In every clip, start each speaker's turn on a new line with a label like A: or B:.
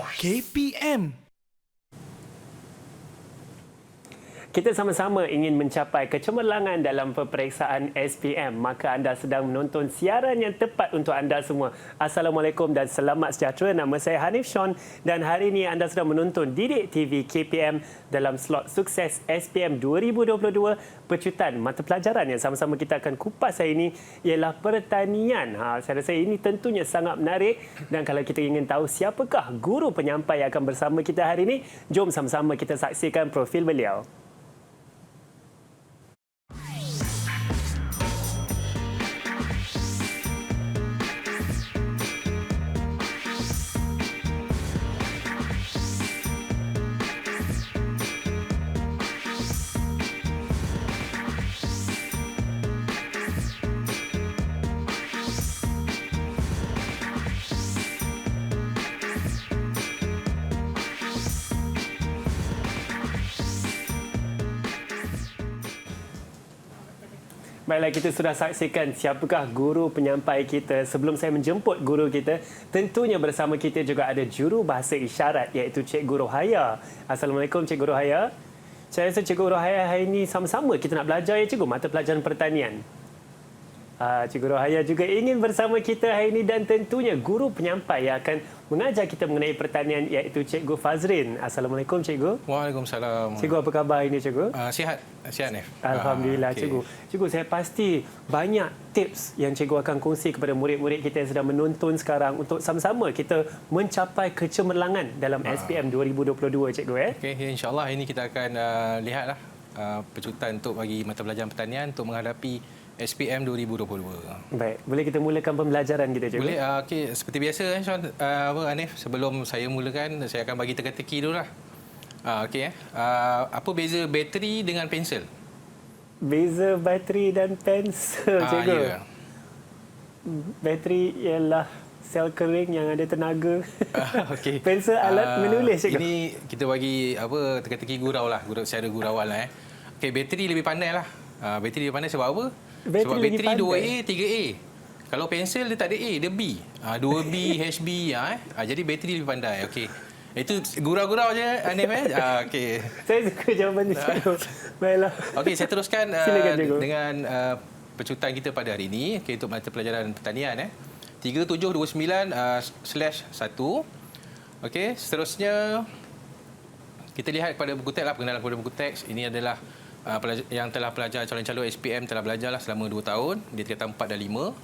A: KPM.
B: Kita sama-sama ingin mencapai kecemerlangan dalam peperiksaan SPM. Maka anda sedang menonton siaran yang tepat untuk anda semua. Assalamualaikum dan selamat sejahtera. Nama saya Hanif Sean dan hari ini anda sedang menonton Didik TV KPM dalam slot sukses SPM 2022. Pecutan mata pelajaran yang sama-sama kita akan kupas hari ini ialah pertanian. Saya rasa ini tentunya sangat menarik dan kalau kita ingin tahu siapakah guru penyampai yang akan bersama kita hari ini, jom sama-sama kita saksikan profil beliau. Baiklah, kita sudah saksikan siapakah guru penyampai kita. Sebelum saya menjemput guru kita, tentunya bersama kita juga ada juru bahasa isyarat iaitu Cikgu Rohaya. Assalamualaikum Cikgu Rohaya. Saya rasa Cikgu Rohaya hari ini sama-sama kita nak belajar ya Cikgu, mata pelajaran pertanian. Cikgu Rohaya juga ingin bersama kita hari ini dan tentunya guru penyampai yang akan mengajar kita mengenai pertanian iaitu Cikgu Fazrin. Assalamualaikum Cikgu.
C: Waalaikumsalam.
B: Cikgu, apa khabar hari ini Cikgu?
C: Sihat, Nif.
B: Alhamdulillah okay. Cikgu. Cikgu, saya pasti banyak tips yang Cikgu akan kongsi kepada murid-murid kita yang sedang menonton sekarang untuk sama-sama kita mencapai kecemerlangan dalam SPM 2022 Cikgu.
C: Okey, insya-Allah ini kita akan lihatlah pecutan untuk bagi mata pelajaran pertanian untuk menghadapi SPM 2022.
B: Baik, boleh kita mulakan pembelajaran kita Cikgu?
C: Boleh. Okey, seperti biasa Sean, Hanif, sebelum saya mulakan saya akan bagi teka-teki dululah. Okey apa beza bateri dengan pensel?
B: Beza bateri dan pensel Cikgu.
C: Ya.
B: Bateri ialah sel kering yang ada tenaga.
C: Okey.
B: Pensel alat menulis Cikgu.
C: Ini kita bagi teka-teki gurau lah, secara gurauan lah. Okey, bateri lebih pandai lah. Bateri lebih pandai sebab apa? Sebab bateri 2A, 3A. Kalau pensel dia tak ada A, dia B. 2B, HB. Jadi bateri lebih pandai. Okey. Itu gurau-gurau je, Hanif. Okey.
B: Saya suka jawapan ni Cikgu. Baiklah.
C: Okey, saya teruskan dengan pecutan kita pada hari ini. Okey, untuk mata pelajaran pertanian. 3729/1. Okey, seterusnya kita lihat pada buku teks lah, pengenalan pada buku teks. Ini adalah yang telah pelajar calon-calon SPM telah belajarlah selama 2 tahun di tingkatan 4 dan 5.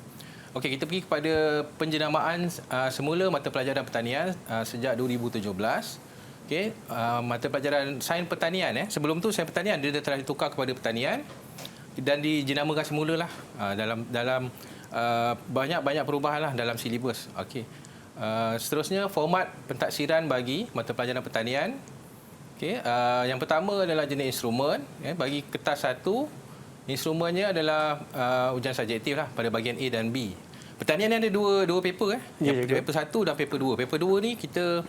C: Okey, kita pergi kepada penjenamaan semula mata pelajaran pertanian sejak 2017. Okey, mata pelajaran sains pertanian sebelum tu sains pertanian dia telah ditukar kepada pertanian dan dijenamakan semula lah dalam banyak perubahan lah dalam silibus. Okey. Seterusnya format pentaksiran bagi mata pelajaran pertanian. Okey, yang pertama adalah jenis instrumen. Bagi kertas 1, instrumennya adalah ujian subjektif lah pada bahagian A dan B. Pertanian ni ada dua paper. Paper 1 dan paper 2. Paper 2 ni kita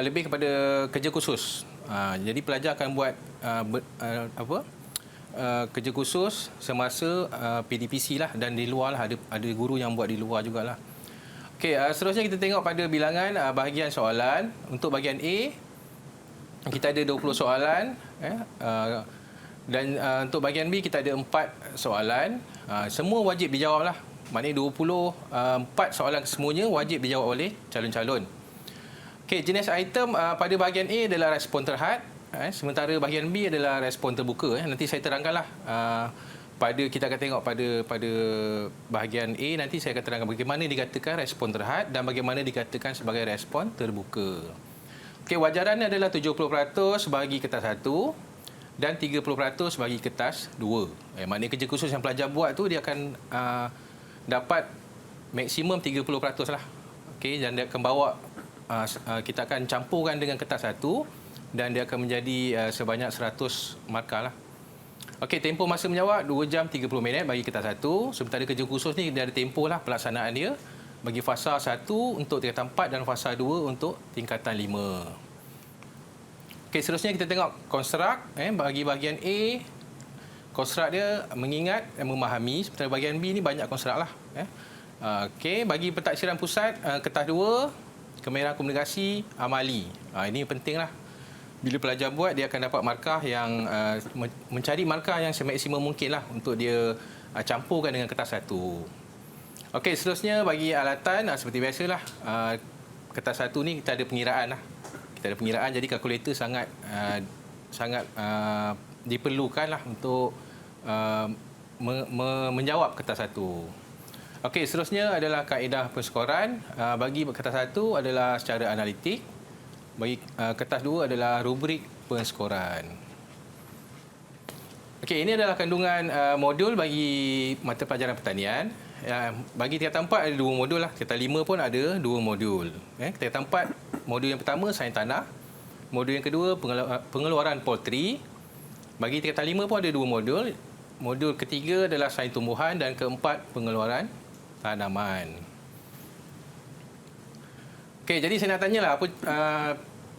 C: lebih kepada kerja khusus. Jadi pelajar akan buat kerja khusus semasa PDPC lah dan di luar lah, ada guru yang buat di luar jugalah. Okey, seterusnya kita tengok pada bilangan bahagian soalan. Untuk bahagian A kita ada 20 soalan dan untuk bahagian B kita ada 4 soalan. Semua wajib dijawablah. Maknanya 24 soalan semuanya wajib dijawab oleh calon-calon. Okey, jenis item pada bahagian A adalah respon terhad, sementara bahagian B adalah respon terbuka. Nanti saya terangkanlah kita akan tengok pada bahagian A, nanti saya akan terangkan bagaimana dikatakan respon terhad dan bagaimana dikatakan sebagai respon terbuka. Okey, wajarannya adalah 70% bagi kertas 1 dan 30% bagi kertas 2. Maknanya kerja khusus yang pelajar buat tu dia akan dapat maksimum 30% lah. Okey, dan dia akan bawa kita akan campurkan dengan kertas 1 dan dia akan menjadi sebanyak 100 markah lah. Okey, tempoh masa menjawab 2 jam 30 minit bagi kertas 1. Sementara kerja khusus ni dia ada tempoh lah pelaksanaan dia. Bagi fasa 1 untuk tingkatan 4 dan fasa 2 untuk tingkatan 5. Okey, seterusnya kita tengok konstruk. Bagi bahagian A, konstruk dia mengingat dan memahami. Sementara bahagian B ni banyak konstruk lah. Okey, bagi pentaksiran pusat, kertas 2, kemahiran komunikasi amali. Ini pentinglah. Bila pelajar buat, dia akan dapat markah yang mencari markah yang semaksimum mungkinlah untuk dia campurkan dengan kertas satu. Okey, seterusnya bagi alatan seperti biasalah, kertas satu ni kita ada pengiraan lah. Kita ada pengiraan, jadi kalkulator sangat diperlukan lah untuk menjawab kertas satu. Okey, seterusnya adalah kaedah penskoran. Bagi kertas satu adalah secara analitik. Bagi kertas dua adalah rubrik penskoran. Okey, ini adalah kandungan modul bagi mata pelajaran pertanian. Bagi tingkatan 4 ada 2 modul lah. Tingkatan 5 pun ada 2 modul. Tingkatan 4, modul yang pertama sains tanah. Modul yang kedua pengeluaran poultry. Bagi tingkatan 5 pun ada 2 modul. Modul ketiga adalah sains tumbuhan dan keempat pengeluaran tanaman. Okey, jadi saya nak tanyalah apa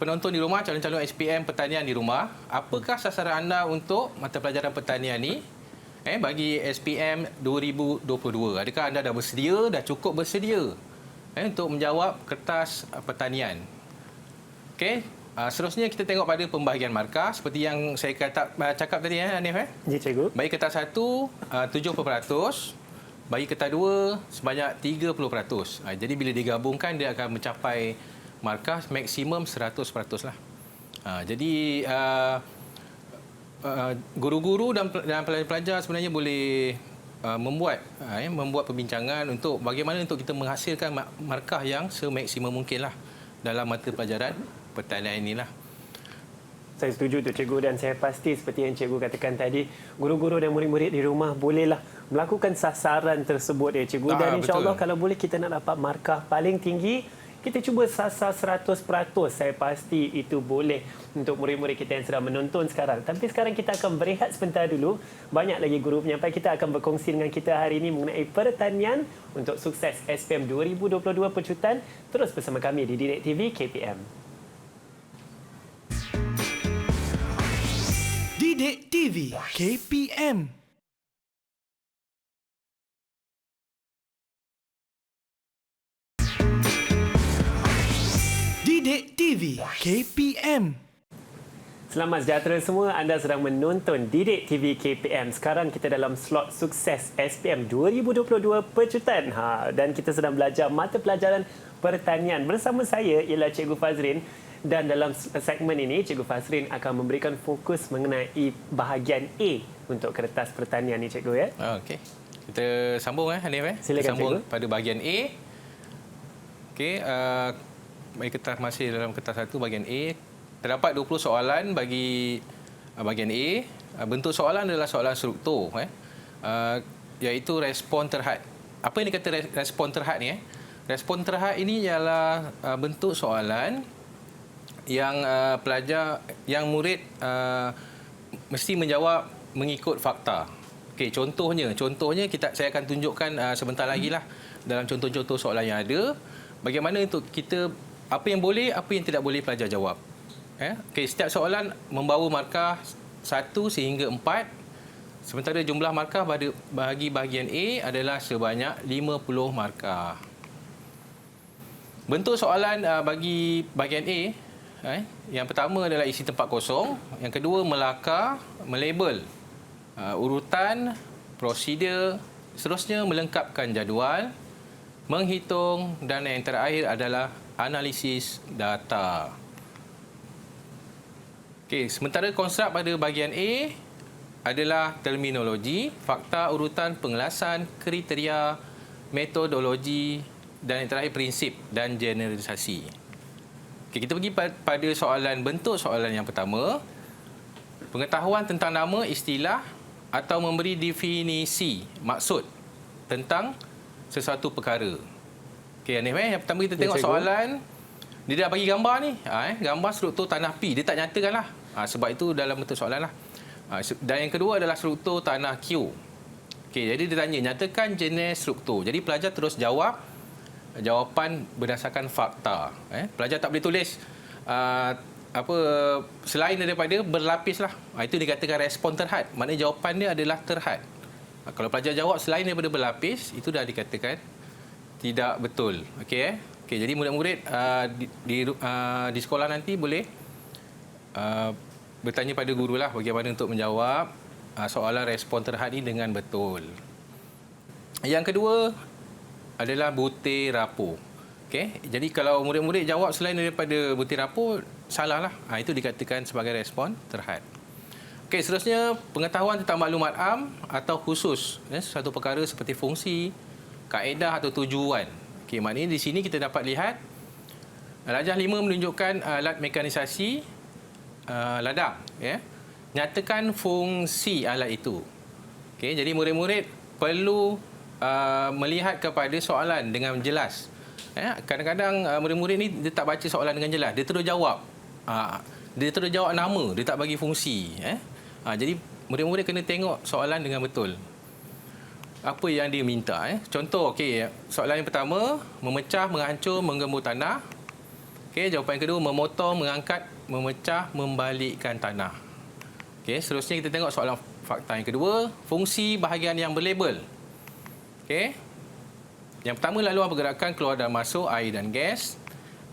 C: penonton di rumah, calon-calon SPM pertanian di rumah, apakah sasaran anda untuk mata pelajaran pertanian ni bagi SPM 2022? Adakah anda dah bersedia, dah cukup bersedia untuk menjawab kertas pertanian? Okey, seterusnya kita tengok pada pembahagian markah seperti yang saya cakap tadi Hanif.
B: Ya, cikgu.
C: Bagi kertas 1 70%, bagi kertas 2 sebanyak 30%. Jadi bila digabungkan dia akan mencapai markah maksimum 100% lah. Jadi guru-guru dan pelajar-pelajar sebenarnya boleh membuat perbincangan untuk bagaimana untuk kita menghasilkan markah yang semaksimum mungkin lah dalam mata pelajaran pertanian inilah.
B: Saya setuju tu cikgu, dan saya pasti seperti yang cikgu katakan tadi, guru-guru dan murid-murid di rumah bolehlah melakukan sasaran tersebut ya cikgu, dan insya-Allah kalau boleh kita nak dapat markah paling tinggi, kita cuba sasar 100%. Saya pasti itu boleh untuk murid-murid kita yang sedang menonton sekarang. Tapi sekarang kita akan berehat sebentar dulu. Banyak lagi guru penyampai kita akan berkongsi dengan kita hari ini mengenai pertanian untuk sukses SPM 2022 Pecutan. Terus bersama kami di Didik TV KPM.
A: Didik TV KPM. Didik TV KPM.
B: Selamat sejahtera semua. Anda sedang menonton Didik TV KPM. Sekarang kita dalam slot sukses SPM 2022 Pecutan. Dan kita sedang belajar mata pelajaran pertanian. Bersama saya ialah Cikgu Fazrin. Dan dalam segmen ini, Cikgu Fazrin akan memberikan fokus mengenai bahagian A untuk kertas pertanian ni, Cikgu ya.
C: Okey. Kita sambung Hanif.
B: Silakan,
C: kita sambung
B: Cikgu.
C: pada bahagian A. Okey, bagi kertas masih dalam kertas 1 bahagian A, terdapat 20 soalan bagi bahagian A. Bentuk soalan adalah soalan struktur iaitu respon terhad. Apa yang dikata respon terhad ni? Respon terhad ini ialah bentuk soalan yang murid mesti menjawab mengikut fakta. Okey, contohnya saya akan tunjukkan sebentar lagi lah dalam contoh-contoh soalan yang ada, bagaimana untuk kita apa yang boleh, apa yang tidak boleh pelajar jawab. Okey, setiap soalan membawa markah 1 sehingga 4. Sementara jumlah markah bagi bahagian A adalah sebanyak 50 markah. Bentuk soalan bagi bahagian A, yang pertama adalah isi tempat kosong, yang kedua melakar, melabel urutan, prosedur, seterusnya melengkapkan jadual, menghitung, dan yang terakhir adalah analisis data. Okey, sementara konstruk pada bahagian A adalah terminologi, fakta, urutan, pengelasan, kriteria, metodologi, dan yang terakhir prinsip dan generalisasi. Okey, kita pergi pada soalan bentuk soalan yang pertama. Pengetahuan tentang nama, istilah atau memberi definisi maksud tentang sesuatu perkara. Okey, Hanif, yang pertama kita tengok soalan. Dia dah bagi gambar ni. Gambar struktur tanah P. Dia tak nyatakan lah. Sebab itu dalam bentuk soalan lah. Dan yang kedua adalah struktur tanah Q. Okey, jadi dia tanya, nyatakan jenis struktur. Jadi pelajar terus jawab jawapan berdasarkan fakta. Pelajar tak boleh tulis selain daripada berlapis lah. Itu dikatakan respon terhad. Maknanya jawapan dia adalah terhad. Kalau pelajar jawab selain daripada berlapis, itu dah dikatakan tidak betul. Okey. Okey, jadi murid-murid di sekolah nanti boleh bertanya pada gurulah bagaimana untuk menjawab soalan respon terhad ini dengan betul. Yang kedua adalah butir rapor. Okey, jadi kalau murid-murid jawab selain daripada butir rapor, salahlah. Itu dikatakan sebagai respon terhad. Okey, seterusnya pengetahuan tentang maklumat am atau khusus, satu perkara seperti fungsi, kaedah atau tujuan. Okey, maknanya di sini kita dapat lihat lajah 5 menunjukkan alat mekanisasi ladang, ya. Nyatakan fungsi alat itu. Okey, jadi murid-murid perlu melihat kepada soalan dengan jelas. Kadang-kadang murid-murid ni dia tak baca soalan dengan jelas, dia terus jawab. Dia terus jawab nama, dia tak bagi fungsi. Jadi murid-murid kena tengok soalan dengan betul. Apa yang dia minta. Contoh, okey, soalan yang pertama, memecah, menghancur, menggembur tanah. Okey, jawapan yang kedua, memotong, mengangkat, memecah, membalikkan tanah. Okey, seterusnya kita tengok soalan fakta yang kedua, fungsi bahagian yang berlabel. Okey. Yang pertama, laluan pergerakan keluar dan masuk air dan gas.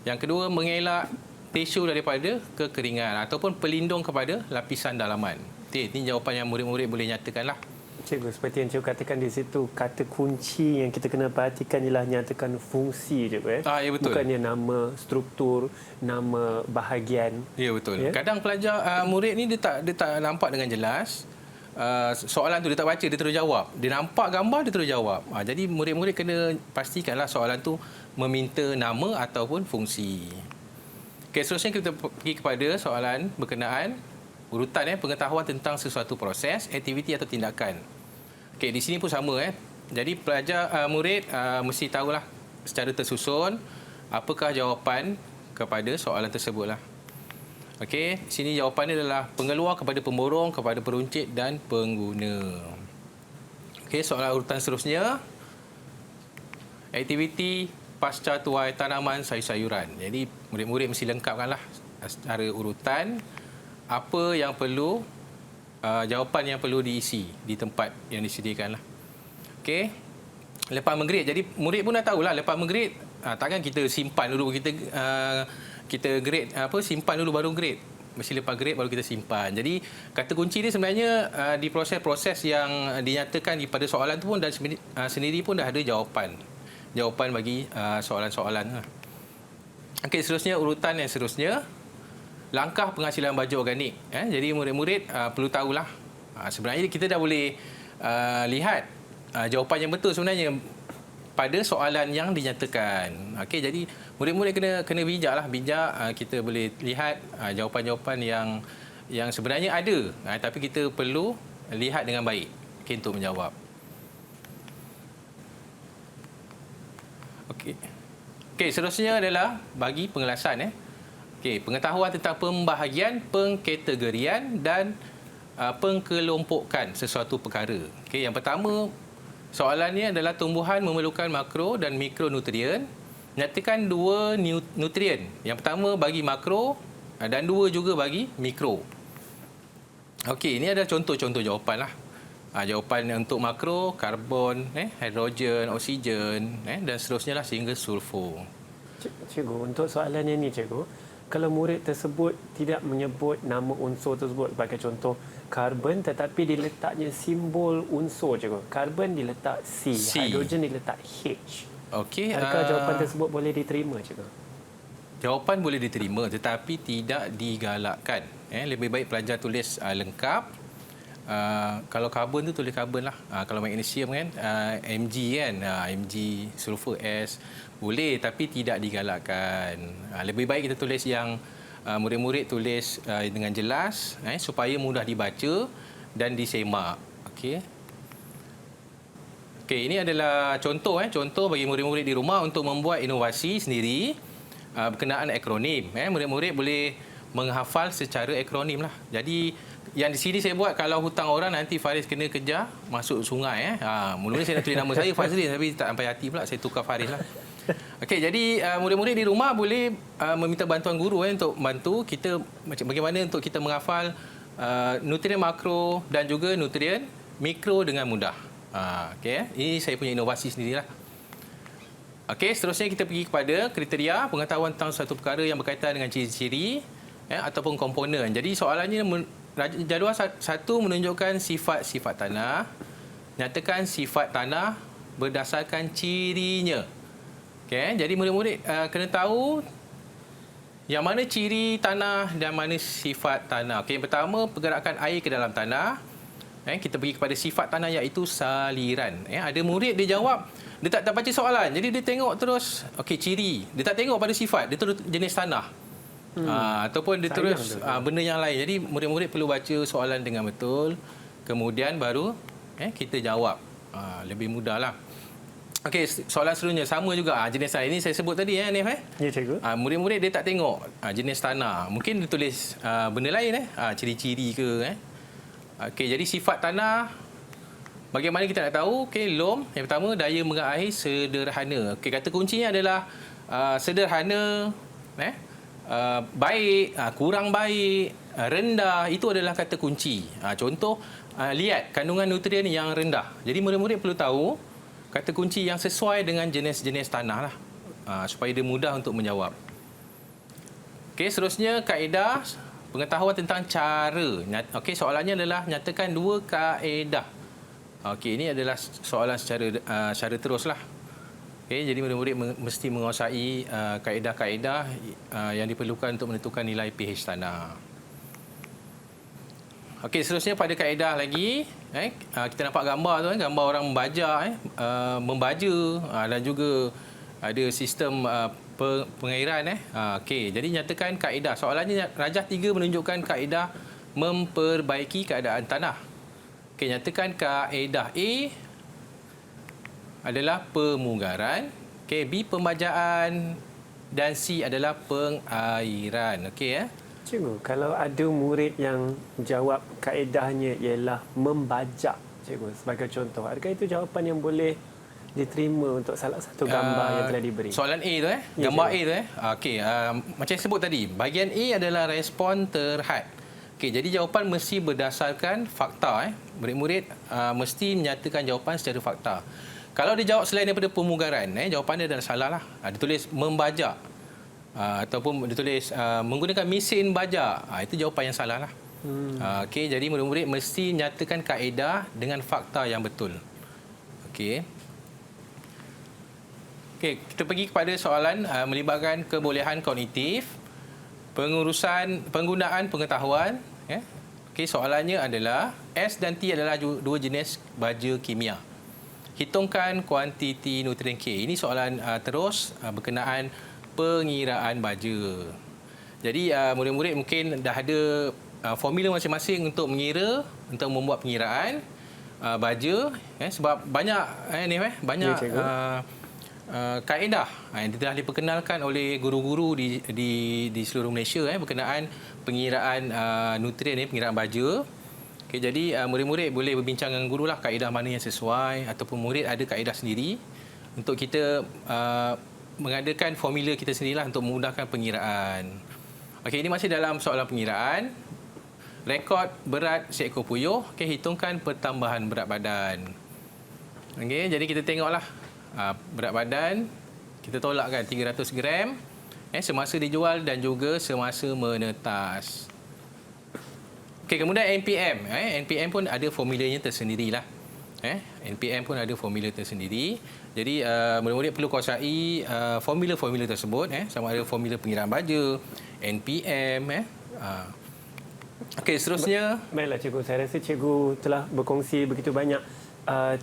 C: Yang kedua, mengelak tisu daripada kekeringan ataupun pelindung kepada lapisan dalaman. Ini jawapan yang murid-murid boleh nyatakanlah.
B: Cikgu, seperti yang cikgu katakan di situ, kata kunci yang kita kena perhatikan ialah nyatakan fungsi, cikgu.
C: Ya, betul.
B: Bukannya nama struktur, nama bahagian.
C: Ya, betul.
B: Ya?
C: Kadang pelajar murid ni dia tak nampak dengan jelas. Soalan tu dia tak baca, dia terus jawab. Dia nampak gambar, dia terus jawab. Jadi murid-murid kena pastikanlah soalan tu meminta nama ataupun fungsi. Okey, seterusnya kita pergi kepada soalan berkenaan urutan pengetahuan tentang sesuatu proses, aktiviti atau tindakan. Okey, di sini pun sama. Jadi pelajar murid mesti tahulah secara tersusun apakah jawapan kepada soalan tersebutlah. Okey, sini jawapannya adalah pengeluar kepada pemborong, kepada peruncit dan pengguna. Okey, soalan urutan seterusnya. Aktiviti pasca tuai tanaman sayur-sayuran. Jadi murid-murid mesti lengkapkanlah secara urutan apa yang perlu, jawapan yang perlu diisi di tempat yang disediakanlah. Okey. Lepas menggrade. Jadi murid pun dah tahulah lepas menggrade, takkan kita simpan dulu, kita grade simpan dulu baru grade. Mesti lepas grade baru kita simpan. Jadi kata kunci dia sebenarnya di proses-proses yang dinyatakan pada soalan tu pun dan sendiri pun dah ada jawapan bagi soalan-soalan. Okey, seterusnya urutan yang seterusnya, langkah penghasilan baja organik. Jadi murid-murid perlu tahulah. Sebenarnya kita dah boleh lihat jawapan yang betul sebenarnya pada soalan yang dinyatakan. Okey, jadi murid-murid kena bijak. Kita boleh lihat jawapan-jawapan yang sebenarnya ada, tapi kita perlu lihat dengan baik untuk menjawab. Okey, seterusnya adalah bagi pengelasan. Okey, pengetahuan tentang pembahagian, pengkategorian dan pengkelompokan sesuatu perkara. Okey, yang pertama, soalannya adalah tumbuhan memerlukan makro dan mikronutrien. Nyatakan 2 nutrien. Yang pertama bagi makro dan 2 juga bagi mikro. Okey, ini adalah contoh-contoh jawapanlah. Jawapan untuk makro, karbon, hidrogen, oksigen, dan seterusnya lah sehingga sulfur.
B: Cikgu, untuk soalan yang ni, cikgu, kalau murid tersebut tidak menyebut nama unsur tersebut, sebagai contoh karbon tetapi diletaknya simbol unsur, cikgu. Karbon diletak C, hidrogen diletak H. Okey, adakah jawapan tersebut boleh diterima, cikgu?
C: Jawapan boleh diterima tetapi tidak digalakkan. Lebih baik pelajar tulis lengkap. Kalau karbon tu tulis karbon lah. Kalau magnesium kan Mg kan, Mg, sulfur S boleh tapi tidak digalakkan. Lebih baik kita tulis yang murid-murid tulis dengan jelas supaya mudah dibaca dan disemak. Okey. Okey, ini adalah contoh contoh bagi murid-murid di rumah untuk membuat inovasi sendiri berkenaan akronim. Murid-murid boleh menghafal secara akronim lah. Jadi yang di sini saya buat, kalau hutang orang nanti Faris kena kejar masuk sungai. Mula-mula saya nak tulis nama saya Fazli, tapi tak sampai hati pula, saya tukar Faris lah. Okey, jadi murid-murid di rumah boleh meminta bantuan guru untuk bantu kita bagaimana untuk kita menghafal nutrien makro dan juga nutrien mikro dengan mudah. Okey, ini saya punya inovasi sendirilah. Okey, seterusnya kita pergi kepada kriteria pengetahuan tentang satu perkara yang berkaitan dengan ciri-ciri ataupun komponen. Jadi soalannya jadual 1 menunjukkan sifat-sifat tanah. Nyatakan sifat tanah berdasarkan cirinya. Okey, jadi murid-murid kena tahu yang mana ciri tanah dan mana sifat tanah. Okey, yang pertama pergerakan air ke dalam tanah. Kita pergi kepada sifat tanah iaitu saliran. Ada murid dia jawab, dia tak baca soalan. Jadi dia tengok terus, okey, ciri. Dia tak tengok pada sifat, dia terus jenis tanah. Ataupun dia terus benda yang lain. Jadi murid-murid perlu baca soalan dengan betul. Kemudian baru kita jawab. Lebih mudahlah. Okey, soalan seterusnya sama juga. Jenis tanah ini saya sebut tadi Hanif.
B: Ya, cikgu.
C: Murid-murid dia tak tengok jenis tanah. Mungkin dia tulis benda lain ciri-ciri ke Okey, jadi sifat tanah bagaimana kita nak tahu? Okey, LOM yang pertama daya mengair sederhana. Okey, kata kuncinya adalah sederhana, baik, kurang baik, rendah, itu adalah kata kunci. Contoh, lihat kandungan nutrien yang rendah. Jadi murid-murid perlu tahu kata kunci yang sesuai dengan jenis-jenis tanah lah, supaya dia mudah untuk menjawab. Okey, seterusnya kaedah pengetahuan tentang cara. Okey, soalannya adalah nyatakan 2 kaedah. Okey, ini adalah soalan secara teruslah. Okey, jadi murid-murid mesti menguasai kaedah-kaedah yang diperlukan untuk menentukan nilai pH tanah. Okey, seterusnya pada kaedah lagi, kita nampak gambar tu, gambar orang membaja dan juga ada sistem pengairan. Okey, jadi nyatakan kaedah. Soalannya rajah 3 menunjukkan kaedah memperbaiki keadaan tanah. Okey, nyatakan kaedah A adalah pemugaran, okey, B pembajaan dan C adalah pengairan. Okey
B: Cikgu, kalau ada murid yang jawab kaedahnya ialah membajak, cikgu, sebagai contoh, adakah itu jawapan yang boleh diterima untuk salah satu gambar yang telah diberi?
C: Soalan A tu gambar A tu Okey, macam saya sebut tadi, bahagian A adalah respon terhad. Okey, jadi jawapan mesti berdasarkan fakta. Murid-murid mesti menyatakan jawapan secara fakta. Kalau dia jawab selain daripada pemugaran, jawapan dia adalah salah lah. Dia tulis membajak ataupun dia tulis menggunakan mesin bajak, itu jawapan yang salah lah. Okey, jadi murid-murid mesti nyatakan kaedah dengan fakta yang betul. Okey. Okey, kita pergi kepada soalan melibatkan kebolehan kognitif, penggunaan pengetahuan. Okey, soalannya adalah S dan T adalah 2 jenis baja kimia. Hitungkan kuantiti nutrien K. Ini soalan terus berkenaan pengiraan baja. Jadi murid-murid mungkin dah ada formula masing-masing untuk mengira, untuk membuat pengiraan baja. Sebab banyak banyak kaedah yang telah diperkenalkan oleh guru-guru di seluruh Malaysia berkenaan pengiraan nutrien pengiraan baja. Okay, jadi murid-murid boleh berbincang dengan guru lah kaedah mana yang sesuai, ataupun murid ada kaedah sendiri untuk kita mengadakan formula kita sendirilah untuk memudahkan pengiraan. Okey, ini masih dalam soalan pengiraan. Rekod berat seekor puyuh, hitungkan pertambahan berat badan. Okey, jadi kita tengoklah berat badan kita tolakkan 300 gram semasa dijual dan juga semasa menetas. Okey, kemudian NPM. NPM pun ada formulanya tersendirilah. NPM pun ada formula tersendiri. Jadi murid-murid perlu kuasai formula-formula tersebut, sama ada formula pengiraan baja, NPM. Okey, seterusnya.
B: Baiklah cikgu, saya rasa cikgu telah berkongsi begitu banyak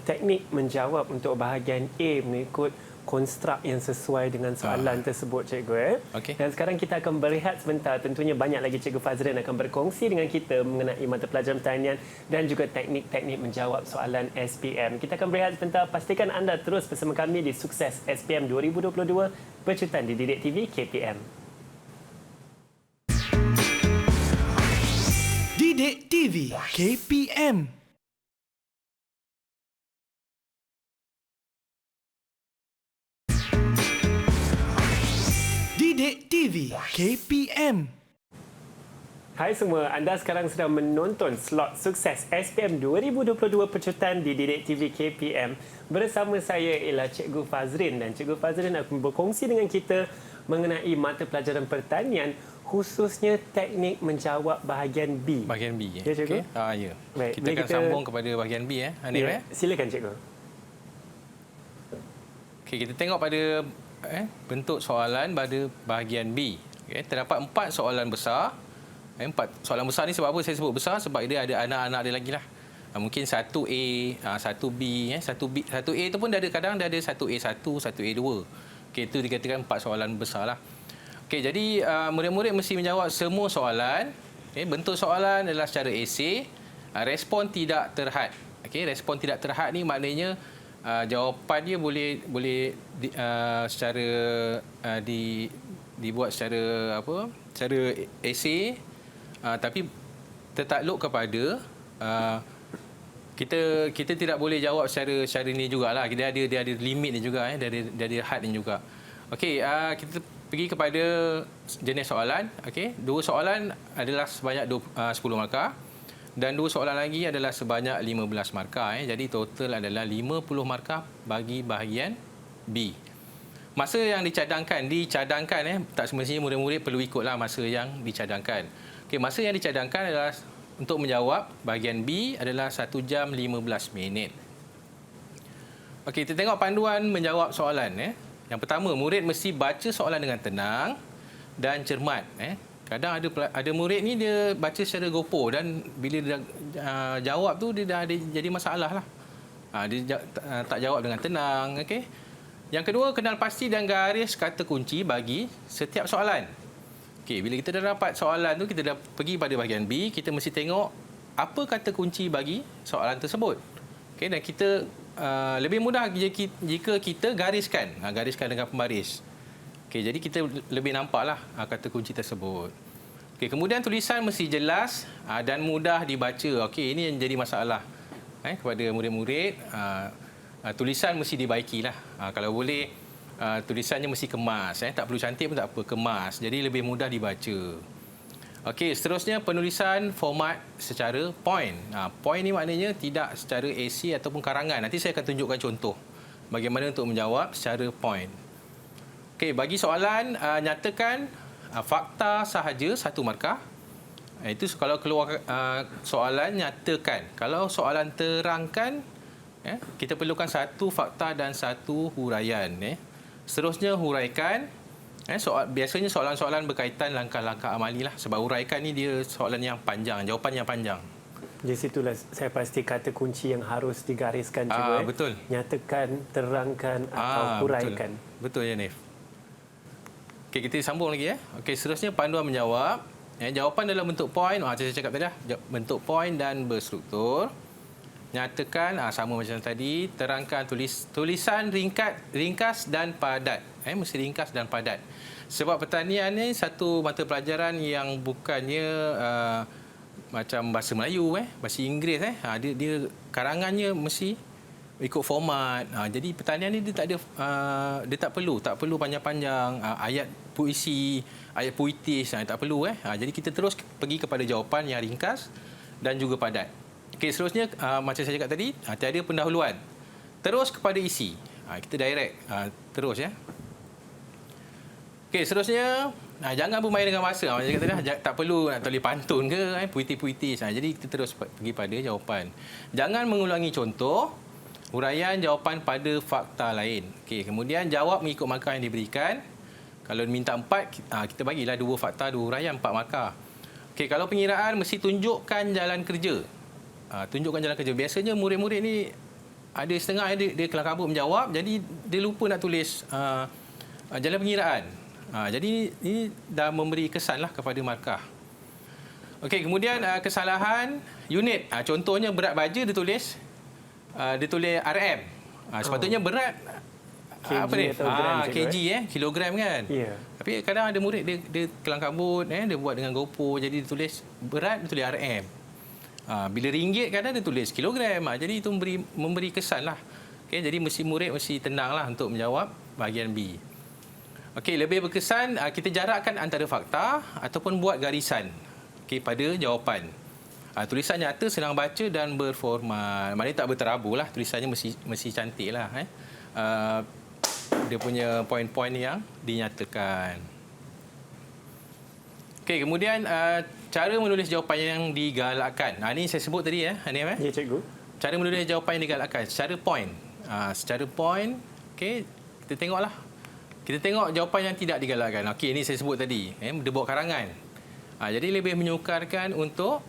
B: teknik menjawab untuk bahagian A mengikut konstruk yang sesuai dengan soalan tersebut, cikgu.
C: Okey.
B: Dan sekarang kita akan berehat sebentar. Tentunya banyak lagi Cikgu Fazrin akan berkongsi dengan kita mengenai mata pelajaran pertanian dan juga teknik-teknik menjawab soalan SPM. Kita akan berehat sebentar. Pastikan anda terus bersama kami di Sukses SPM 2022 Pecutan di Didik TV KPM.
A: Didik TV KPM. Didik TV KPM.
B: Hai semua, anda sekarang sedang menonton slot sukses SPM 2022 pecutan di Didik TV KPM. Bersama saya ialah Cikgu Fazrin dan Cikgu Fazrin akan berkongsi dengan kita mengenai mata pelajaran pertanian khususnya teknik menjawab bahagian B.
C: Bahagian B.
B: Ya, Cikgu?
C: Ya.
B: Baik,
C: Kita
B: boleh
C: akan sambung kepada bahagian B Hanif.
B: Ya, silakan Cikgu.
C: Okey, kita tengok pada bentuk soalan pada bahagian B. Okey, terdapat 4 soalan besar. 4 soalan besar ni sebab apa saya sebut besar? Sebab dia ada anak-anak dia lagi lah. Mungkin 1A, 1B, 1A tu pun kadang dia ada 1A1, 1A2. Okey, itu dikatakan 4 soalan besar lah. Okey, jadi murid-murid mesti menjawab semua soalan. Okey, bentuk soalan adalah secara esei. Respon tidak terhad. Okey, respon tidak terhad ni maknanya jawapan dia boleh dibuat secara secara esei. Tapi tertakluk kepada kita tidak boleh jawab secara ni jugalah. Dia ada limit ni juga dia ada had ni juga. Okey, kita pergi kepada jenis soalan. Okey, 2 soalan adalah sebanyak 10 markah dan 2 soalan lagi adalah sebanyak 15 markah. Jadi total adalah 50 markah bagi bahagian B. Masa yang dicadangkan tak semestinya murid-murid perlu ikutlah masa yang dicadangkan. Okey, masa yang dicadangkan adalah untuk menjawab bahagian B adalah 1 jam 15 minit. Okey, kita tengok panduan menjawab soalan. Yang pertama, murid mesti baca soalan dengan tenang dan cermat. Kadang ada murid ni dia baca secara gopoh dan bila dia jawab tu dia dah ada jadi masalah lah. Dia tak jawab dengan tenang. Okey. Yang kedua, kenal pasti dan garis kata kunci bagi setiap soalan. Okey, bila kita dah dapat soalan tu, kita dah pergi pada bahagian B, kita mesti tengok apa kata kunci bagi soalan tersebut. Okey, dan kita lebih mudah jika kita gariskan dengan pembaris. Okey, jadi kita lebih nampaklah kata kunci tersebut. Okey, kemudian tulisan mesti jelas dan mudah dibaca. Okey, ini yang jadi masalah kepada murid-murid. Tulisan mesti dibaikilah. Kalau boleh tulisannya mesti kemas. Tak perlu cantik pun tak apa, kemas. Jadi lebih mudah dibaca. Okey, seterusnya penulisan format secara point. Point ni maknanya tidak secara esei ataupun karangan. Nanti saya akan tunjukkan contoh bagaimana untuk menjawab secara point. Okey, bagi soalan nyatakan fakta sahaja 1 markah. Itu kalau keluar soalan nyatakan. Kalau soalan terangkan, kita perlukan 1 fakta dan 1 huraian. Seterusnya huraikan. Biasanya soalan-soalan berkaitan langkah-langkah amali lah. Sebab huraikan ni dia soalan yang panjang, jawapan yang panjang.
B: Di situlah saya pasti kata kunci yang harus digariskan juga.
C: Betul.
B: Nyatakan, terangkan atau huraikan.
C: Betul ya, Nif. Okey, kita sambung lagi. Okey, seterusnya panduan menjawab. Jawapan dalam bentuk point. Saya cakap tadi dah. Bentuk point dan berstruktur. Nyatakan sama macam tadi, terangkan tulisan ringkas dan padat. Mesti ringkas dan padat. Sebab pertanian ni satu mata pelajaran yang bukannya macam bahasa Melayu, bahasa Inggeris. Dia karangannya mesti ikut format. Jadi pertanian ni dia tak ada dia tak perlu panjang-panjang ayat puisi, ayat puitis, tak perlu. Jadi kita terus pergi kepada jawapan yang ringkas dan juga padat. Okey, seterusnya macam saya cakap tadi, tiada pendahuluan. Terus kepada isi. Kita direct terus ya. Okey, seterusnya jangan bermain dengan masa. Macam cakap tadi tak perlu nak tulis pantun ke puitis-puitis. Jadi kita terus pergi pada jawapan. Jangan mengulangi contoh, huraian jawapan pada fakta lain. Okey, kemudian jawab mengikut markah yang diberikan. Kalau minta 4, kita bagilah 2 fakta, 2 huraian, 4 markah. Okey, kalau pengiraan mesti tunjukkan jalan kerja. Tunjukkan jalan kerja. Biasanya murid-murid ni ada setengah dia kelang kabut menjawab, jadi dia lupa nak tulis jalan pengiraan. Jadi ini dah memberi kesanlah kepada markah. Okey, kemudian kesalahan unit. Contohnya berat baja dia tulis RM. Sepatutnya berat
B: kg atau gram,
C: kg kilogram kan.
B: Yeah.
C: Tapi kadang ada murid dia kelang kabut, dia buat dengan gopo, jadi dia tulis berat dia tulis RM. Bila ringgit kadang dia tulis kilogram. Jadi itu memberi kesan lah. Okay, jadi murid mesti tenang lah untuk menjawab bahagian B. Okey, lebih berkesan kita jarakkan antara fakta ataupun buat garisan. okey, pada jawapan. Tulisan nyata, senang baca dan berformat. Maknanya tak berterabur lah. Tulisannya mesti cantik lah. Dia punya poin-poin yang dinyatakan. Okey, kemudian cara menulis jawapan yang digalakkan. Ini saya sebut tadi Hanif.
B: Ya, cikgu.
C: Cara menulis jawapan yang digalakkan secara point. Secara point, okey, kita tengoklah. Kita tengok jawapan yang tidak digalakkan. Okey, ini saya sebut tadi, dia bawa karangan. Jadi lebih menyukarkan untuk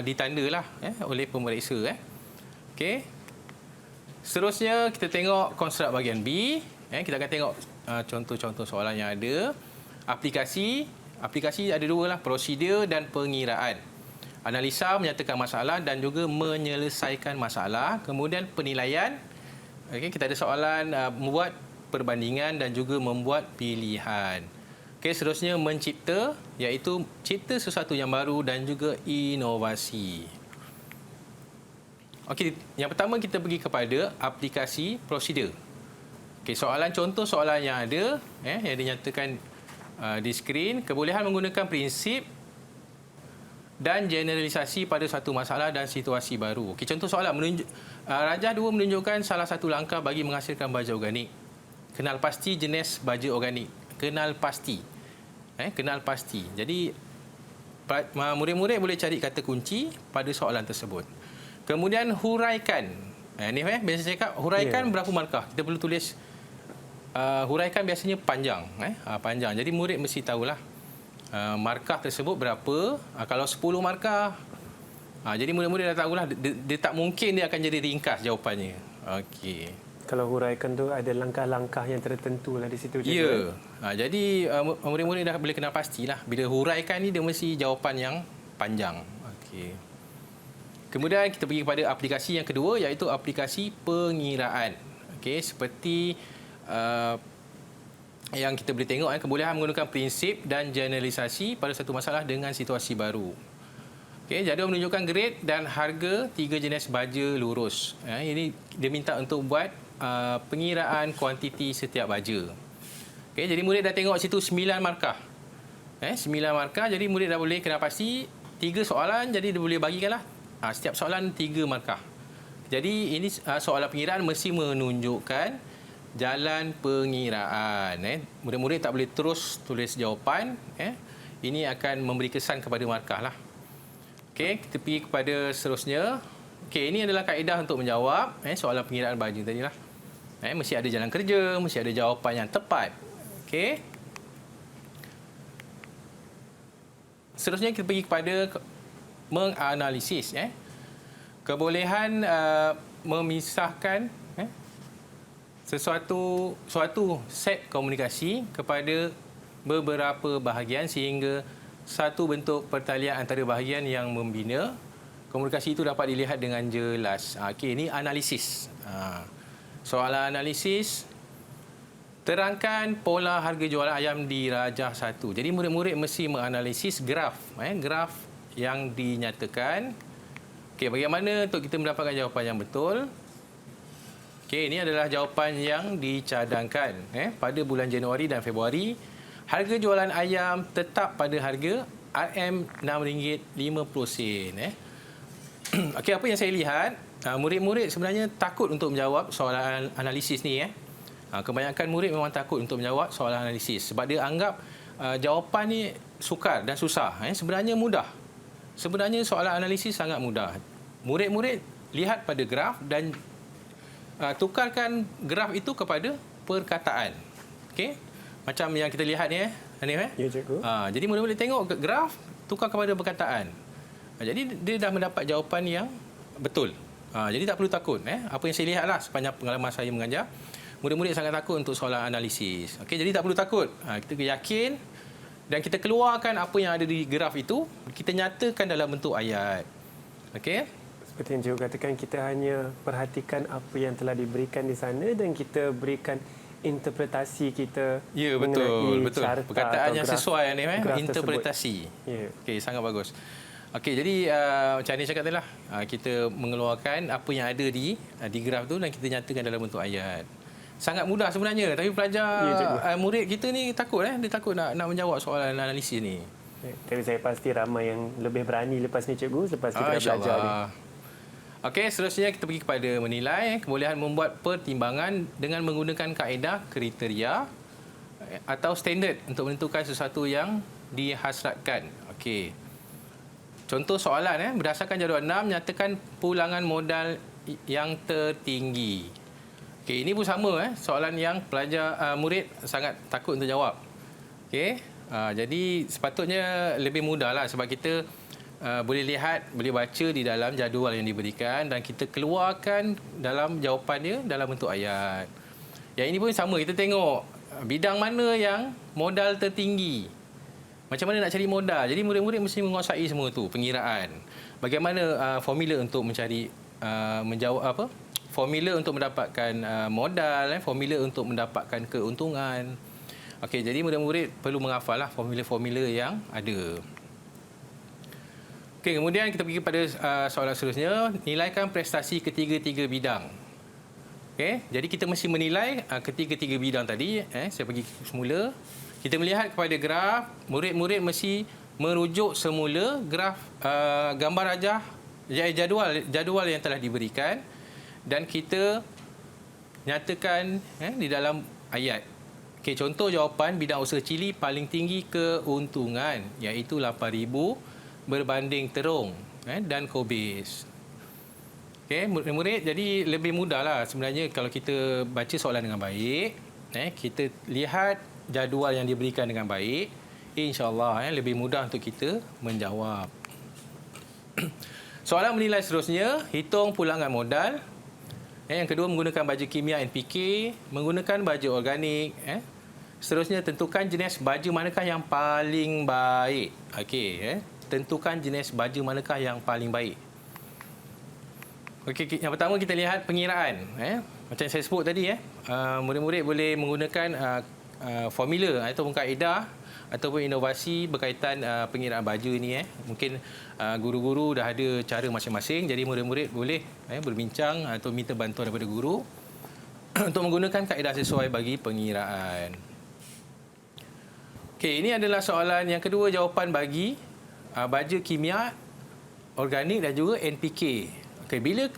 C: ditandalah oleh pemeriksa. Okey. Seterusnya kita tengok konstruk bahagian B. Kita akan tengok contoh-contoh soalan yang ada. Aplikasi ada dua lah, prosedur dan pengiraan. Analisa menyatakan masalah dan juga menyelesaikan masalah. Kemudian penilaian. Okey, kita ada soalan membuat perbandingan dan juga membuat pilihan. Okey, seterusnya mencipta, iaitu cipta sesuatu yang baru dan juga inovasi. Okey, yang pertama kita pergi kepada aplikasi prosedur. Okey, contoh soalan yang ada yang dinyatakan di skrin, kebolehan menggunakan prinsip dan generalisasi pada satu masalah dan situasi baru. Okey, contoh soalan Rajah 2 menunjukkan salah satu langkah bagi menghasilkan baja organik. Kenal pasti jenis baja organik. Kenal pasti. Kenal pasti. Jadi murid-murid boleh cari kata kunci pada soalan tersebut. Kemudian huraikan. Ni biasa cakap huraikan berapa markah. Kita perlu tulis huraikan biasanya panjang, panjang. Jadi murid mesti tahulah markah tersebut berapa. Kalau 10 markah, jadi murid-murid dah tahulah dia tak mungkin dia akan jadi ringkas jawapannya. Okey.
B: Kalau huraikan tu ada langkah-langkah yang tertentu lah di situ.
C: Ya. Jadi murid-murid dah boleh kenal pastilah. Bila huraikan ni dia mesti jawapan yang panjang. Okey. Kemudian kita pergi kepada aplikasi yang kedua, iaitu aplikasi pengiraan. Okey, seperti yang kita boleh tengok, kebolehan menggunakan prinsip dan generalisasi pada satu masalah dengan situasi baru. Okey, jadual menunjukkan grade dan harga 3 jenis baja lurus. Ini dia minta untuk buat pengiraan kuantiti setiap baja. Okey, jadi murid dah tengok situ 9 markah. 9 markah, jadi murid dah boleh kenal pasti 3 soalan, jadi dia boleh bagikanlah setiap soalan 3 markah. Jadi ini soalan pengiraan mesti menunjukkan jalan pengiraan. Murid-murid tak boleh terus tulis jawapan. Ini akan memberi kesan kepada markah lah. Okey, kita pergi kepada seterusnya. Okey, ini adalah kaedah untuk menjawab soalan pengiraan baju tadi lah. Mesti ada jalan kerja, mesti ada jawapan yang tepat. Okey. Seterusnya kita pergi kepada menganalisis. Kebolehan memisahkan suatu set komunikasi kepada beberapa bahagian sehingga satu bentuk pertalian antara bahagian yang membina. Komunikasi itu dapat dilihat dengan jelas. Okey, ini analisis. Soalan analisis. Terangkan pola harga jualan ayam di Rajah 1. Jadi murid-murid mesti menganalisis graf. Graf yang dinyatakan. Okey, bagaimana untuk kita mendapatkan jawapan yang betul? Okey, ini adalah jawapan yang dicadangkan. Pada bulan Januari dan Februari, harga jualan ayam tetap pada harga RM6.50. Okey, apa yang saya lihat, murid-murid sebenarnya takut untuk menjawab soalan analisis ni. Kebanyakan murid memang takut untuk menjawab soalan analisis sebab dia anggap jawapan ni sukar dan susah. Sebenarnya mudah. Sebenarnya soalan analisis sangat mudah. Murid-murid lihat pada graf dan tukarkan graf itu kepada perkataan. Okey? Macam yang kita lihat ni Hanif.
B: Ya, cikgu.
C: Jadi murid-murid tengok graf, tukar kepada perkataan. Jadi dia dah mendapat jawapan yang betul. Jadi tak perlu takut. Apa yang saya lihatlah sepanjang pengalaman saya mengajar, murid-murid sangat takut untuk soalan analisis. Okey, jadi tak perlu takut. Kita yakin dan kita keluarkan apa yang ada di graf itu, kita nyatakan dalam bentuk ayat. Okey?
B: Seperti yang cikgu katakan, kita hanya perhatikan apa yang telah diberikan di sana dan kita berikan interpretasi kita.
C: Ya, betul. Perkataan yang sesuai ni, interpretasi.
B: Ya.
C: Okey, sangat bagus. Okey, jadi macam ni cakap tadi lah. Kita mengeluarkan apa yang ada di graf tu dan kita nyatakan dalam bentuk ayat. Sangat mudah sebenarnya, tapi pelajar murid kita ni takut dia takut nak menjawab soalan analisis ni.
B: Tapi saya pasti ramai yang lebih berani lepas ni cikgu, lepas kita dah belajar ni.
C: InsyaAllah. Okey, seterusnya kita pergi kepada menilai kebolehan membuat pertimbangan dengan menggunakan kaedah kriteria atau standard untuk menentukan sesuatu yang dihasratkan. Okey. Contoh soalan berdasarkan jadual 6 nyatakan pulangan modal yang tertinggi. Okey, ini pun sama soalan yang murid sangat takut untuk jawab. Okey. Jadi sepatutnya lebih mudahlah sebab kita boleh lihat, boleh baca di dalam jadual yang diberikan dan kita keluarkan dalam jawapan dia dalam bentuk ayat. Yang ini pun sama, kita tengok bidang mana yang modal tertinggi. Macam mana nak cari modal. Jadi murid-murid mesti menguasai semua tu, pengiraan. Bagaimana formula untuk mencari menjawab formula untuk mendapatkan modal, formula untuk mendapatkan keuntungan. Okey, jadi murid-murid perlu menghafallah formula-formula yang ada. Okey, kemudian kita pergi pada soalan seterusnya, nilaikan prestasi ketiga-tiga bidang. Okey, jadi kita mesti menilai ketiga-tiga bidang tadi. Saya pergi semula. Kita melihat kepada graf, murid-murid mesti merujuk semula graf gambar rajah jadual yang telah diberikan dan kita nyatakan di dalam ayat. Okey, contoh jawapan bidang usaha cili paling tinggi keuntungan iaitu 8,000 berbanding terung dan kobis. Okey, murid-murid jadi lebih mudahlah sebenarnya kalau kita baca soalan dengan baik, kita lihat jadual yang diberikan dengan baik, insya-Allah lebih mudah untuk kita menjawab. Soalan menilai seterusnya, hitung pulangan modal. Yang kedua, menggunakan baju kimia NPK, menggunakan baju organik. Seterusnya, tentukan jenis baju manakah yang paling baik. Okey, tentukan jenis baju manakah yang paling baik. Okey, yang pertama kita lihat pengiraan. Macam saya sebut tadi, murid-murid boleh menggunakan formula ataupun kaedah ataupun inovasi berkaitan pengiraan baju ini. Mungkin guru-guru dah ada cara masing-masing, jadi murid-murid boleh berbincang atau minta bantuan daripada guru untuk menggunakan kaedah sesuai bagi pengiraan. Okey, ini adalah soalan yang kedua, jawapan bagi baju kimia, organik dan juga NPK. Okey, bila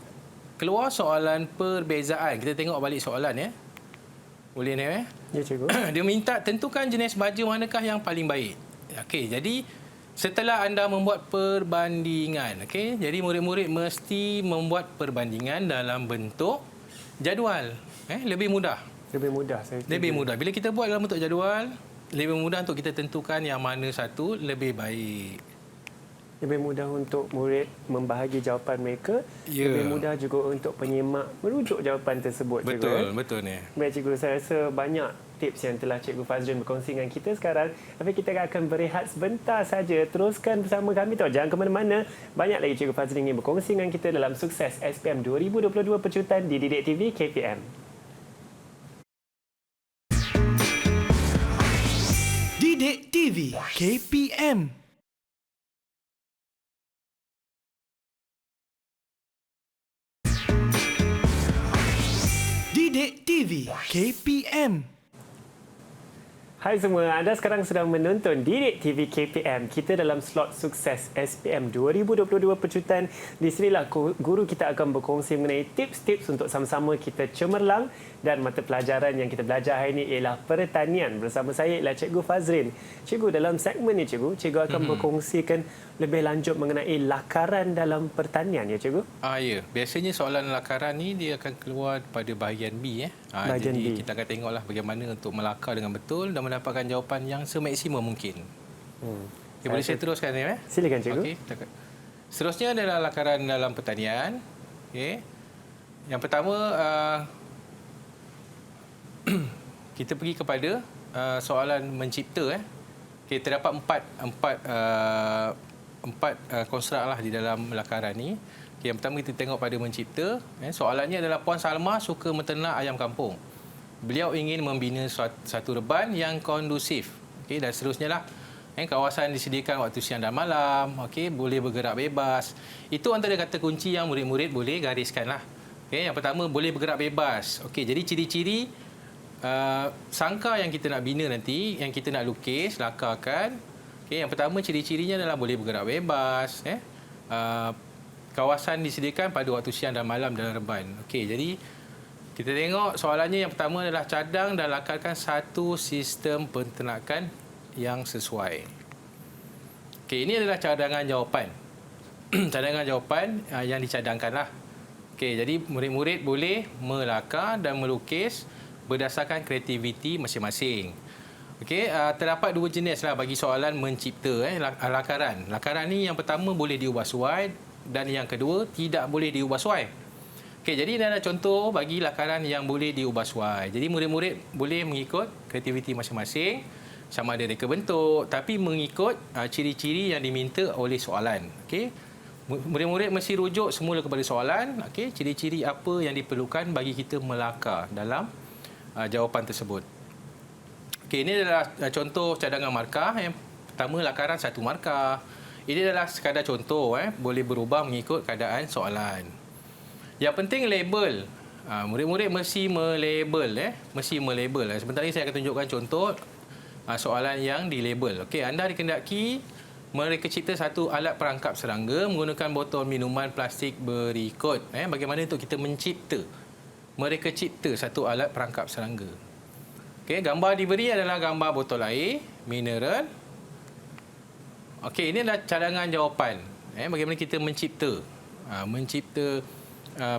C: keluar soalan perbezaan, kita tengok balik soalan Boleh ni
B: Ya, cikgu.
C: Dia minta tentukan jenis baju manakah yang paling baik. Okey, jadi setelah anda membuat perbandingan, jadi murid-murid mesti membuat perbandingan dalam bentuk jadual. Lebih mudah.
B: Lebih mudah saya.
C: Lebih mudah. Bila kita buat dalam bentuk jadual, lebih mudah untuk kita tentukan yang mana satu lebih baik.
B: Lebih mudah untuk murid membahagi jawapan mereka.
C: Ya.
B: Lebih mudah juga untuk penyimak merujuk jawapan tersebut.
C: Betul,
B: cikgu.
C: betul ni.
B: Baik, cikgu. Saya rasa banyak tips yang telah Cikgu Fazrin berkongsi dengan kita sekarang. Tapi kita akan berehat sebentar saja. Teruskan bersama kami. Jangan ke mana-mana. Banyak lagi Cikgu Fazrin ingin berkongsi dengan kita dalam Sukses SPM 2022 Pecutan di Didik TV KPM.
A: Didik TV KPM. Didik TV KPM.
B: Hai semua, anda sekarang sedang menonton Didik TV KPM. Kita dalam slot Sukses SPM 2022 Pecutan. Di sinilah guru kita akan berkongsi mengenai tips-tips untuk sama-sama kita cemerlang, dan mata pelajaran yang kita belajar hari ini ialah pertanian. Bersama saya ialah Cikgu Fazrin. Cikgu, dalam segmen ini cikgu akan berkongsikan lebih lanjut mengenai lakaran dalam pertanian, ya cikgu?
C: Ya, biasanya soalan lakaran ni dia akan keluar pada bahagian B.
B: Bahagian
C: jadi
B: B.
C: kita akan tengoklah bagaimana untuk melakar dengan betul dan mendapatkan jawapan yang semaksimum mungkin. Boleh saya teruskan ya?
B: Silakan cikgu.
C: Okey, seterusnya adalah lakaran dalam pertanian. Okey. Yang pertama kita pergi kepada soalan mencipta. Okey, terdapat empat konstruk lah di dalam lakaran ni. Okay, yang pertama kita tengok pada mencipta. Soalannya adalah Puan Salma suka menternak ayam kampung. Beliau ingin membina satu reban yang kondusif. Okay, dan seterusnya lah. Kawasan disediakan waktu siang dan malam. Okay, boleh bergerak bebas. Itu antara kata kunci yang murid-murid boleh gariskan lah. Okay, yang pertama, boleh bergerak bebas. Okay, jadi ciri-ciri sangka yang kita nak bina nanti, yang kita nak lukis, lakarkan. Okey, yang pertama ciri-cirinya adalah boleh bergerak bebas, kawasan disediakan pada waktu siang dan malam dalam reban. Okey, jadi kita tengok soalannya yang pertama adalah cadang dan lakarkan satu sistem penternakan yang sesuai. Okey, ini adalah cadangan jawapan. Cadangan jawapan yang dicadangkanlah. Okey, jadi murid-murid boleh melakar dan melukis berdasarkan kreativiti masing-masing. Okey, terdapat dua jenis lah bagi soalan mencipta lakaran. Lakaran ni yang pertama boleh diubah suai dan yang kedua tidak boleh diubah suai. Okey, jadi ini adalah contoh bagi lakaran yang boleh diubah suai. Jadi murid-murid boleh mengikut kreativiti masing-masing, sama ada reka bentuk, tapi mengikut ciri-ciri yang diminta oleh soalan. Okey, murid-murid mesti rujuk semula kepada soalan. Okey, ciri-ciri apa yang diperlukan bagi kita melakar dalam jawapan tersebut. Okey, ini adalah contoh cadangan markah. Yang pertama, lakaran satu markah. Ini adalah sekadar contoh, boleh berubah mengikut keadaan soalan. Yang penting label. Murid-murid mesti melabel, mesti melabel. Sebentar ini saya akan tunjukkan contoh soalan yang dilabel. Okey, anda dikendaki mereka cipta satu alat perangkap serangga menggunakan botol minuman plastik berikut. Bagaimana untuk kita mencipta? Mereka cipta satu alat perangkap serangga. Okey, gambar diberi adalah gambar botol air mineral. Okey, ini adalah cadangan jawapan. Bagaimana kita mencipta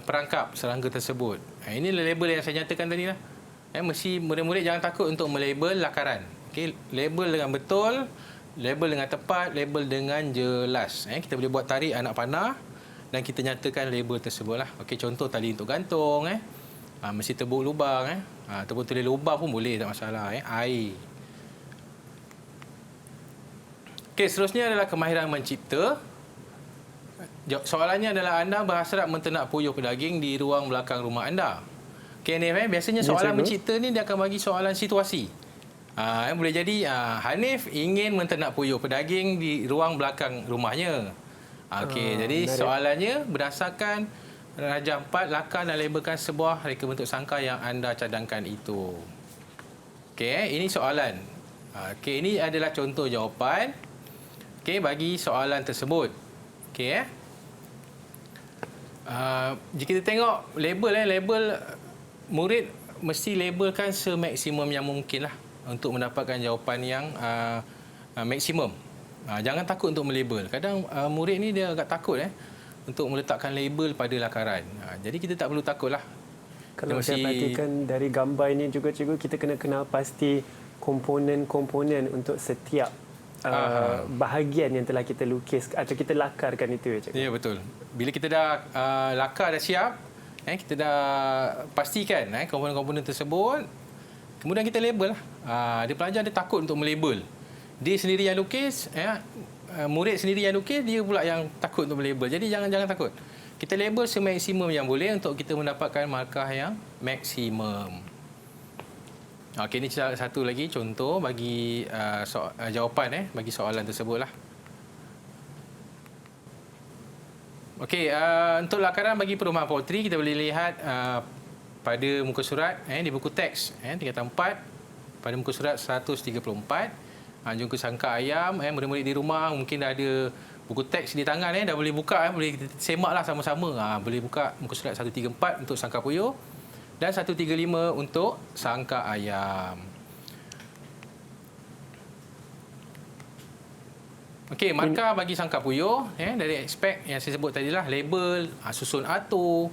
C: perangkap serangga tersebut. Ini label yang saya nyatakan tadi lah. Mesti murid-murid jangan takut untuk melabel lakaran. Okey, label dengan betul, label dengan tepat, label dengan jelas. Kita boleh buat tarik anak panah dan kita nyatakan label tersebut lah. Okey, contoh tali untuk gantung, mesti tebuk lubang, ataupun tulis lubang pun boleh, tak masalah. Air. Okey, seterusnya adalah kemahiran mencipta. Soalannya adalah anda berhasrat menternak puyuh pedaging di ruang belakang rumah anda. Okey, biasanya soalan mencipta ni dia akan bagi soalan situasi. Boleh jadi Hanif ingin menternak puyuh pedaging di ruang belakang rumahnya. Okey, jadi menarik. Soalannya berdasarkan Rajah 4, lakar dan labelkan sebuah reka bentuk sangka yang anda cadangkan itu. Okey, ini soalan. Okey, ini adalah contoh jawapan. Okey, bagi soalan tersebut. Okey, jika kita tengok label, murid mesti labelkan semaksimum yang mungkin lah untuk mendapatkan jawapan yang maksimum. Jangan takut untuk melabel. Kadang murid ni dia agak takut untuk meletakkan label pada lakaran. Jadi kita tak perlu takutlah.
B: Kalau saya perhatikan dari gambar ini juga cikgu, kita kena kenal pasti komponen-komponen untuk setiap bahagian yang telah kita lukis atau kita lakarkan itu, cikgu. Ya,
C: betul. Bila kita dah lakar dah siap, kita dah pastikan komponen-komponen tersebut, kemudian kita label lah. Dia pelajar dia takut untuk melabel. Dia sendiri yang lukis, murid sendiri yang lukis, dia pula yang takut untuk melabel. Jadi jangan takut. Kita label semaksimum yang boleh untuk kita mendapatkan markah yang maksimum. Okey, ini satu lagi contoh bagi jawapan bagi soalan tersebutlah. Okey, untuk lakaran bagi perumahan poultry kita boleh lihat pada muka surat di buku teks tingkatan 4 pada muka surat 134. Jungka sangka ayam, murid-murid di rumah mungkin dah ada buku teks di tangan, dah boleh buka, boleh kita semaklah sama-sama. Boleh buka muka surat 134 untuk sangka puyuh dan 135 untuk sangka ayam. Okey, markah bagi sangka puyuh dari aspek yang saya sebut tadilah, label, susun atur.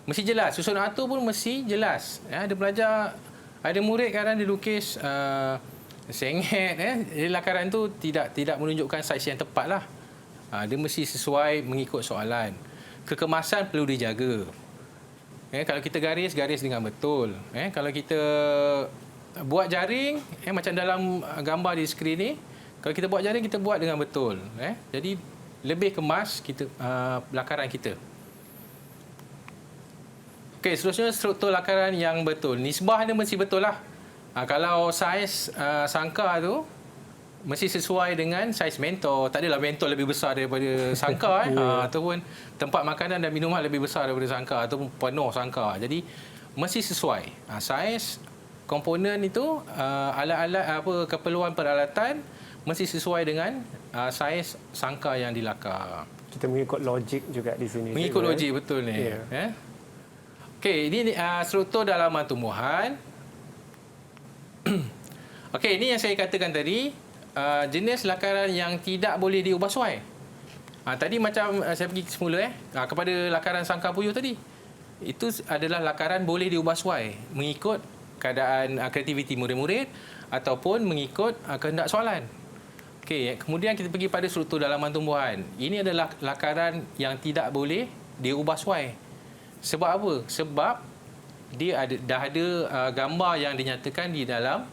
C: Mesti jelas, susun atur pun mesti jelas. Ada pelajar, ada murid kadang dia lukis sengit, jadi lakaran tu tidak menunjukkan saiz yang tepat lah. Dia mesti sesuai mengikut soalan. Kekemasan perlu dijaga. Kalau kita garis dengan betul. Kalau kita buat jaring, macam dalam gambar di skrin ni, kalau kita buat jaring, kita buat dengan betul. Jadi lebih kemas kita lakaran kita. Okey, seterusnya struktur lakaran yang betul. Nisbah dia mesti betul lah. Kalau saiz sangka tu mesti sesuai dengan saiz mentor. Tak adalah mentor lebih besar daripada sangka ataupun tempat makanan dan minuman lebih besar daripada sangka ataupun penuh sangka. Jadi mesti sesuai. Saiz komponen itu, alat-alat keperluan peralatan mesti sesuai dengan saiz sangka yang dilakar.
B: Kita mengikut logik juga di sini.
C: Mengikut
B: juga,
C: logik betul ni.
B: Ya.
C: Okey, ini struktur dalaman tumbuhan. Okey, ini yang saya katakan tadi, jenis lakaran yang tidak boleh diubah suai. Tadi macam saya pergi semula kepada lakaran sangka puyuh tadi. Itu adalah lakaran boleh diubah suai mengikut keadaan kreativiti murid-murid ataupun mengikut kehendak soalan. Okey, kemudian kita pergi pada struktur dalaman tumbuhan. Ini adalah lakaran yang tidak boleh diubah suai. Sebab apa? Sebab dia dah ada gambar yang dinyatakan di dalam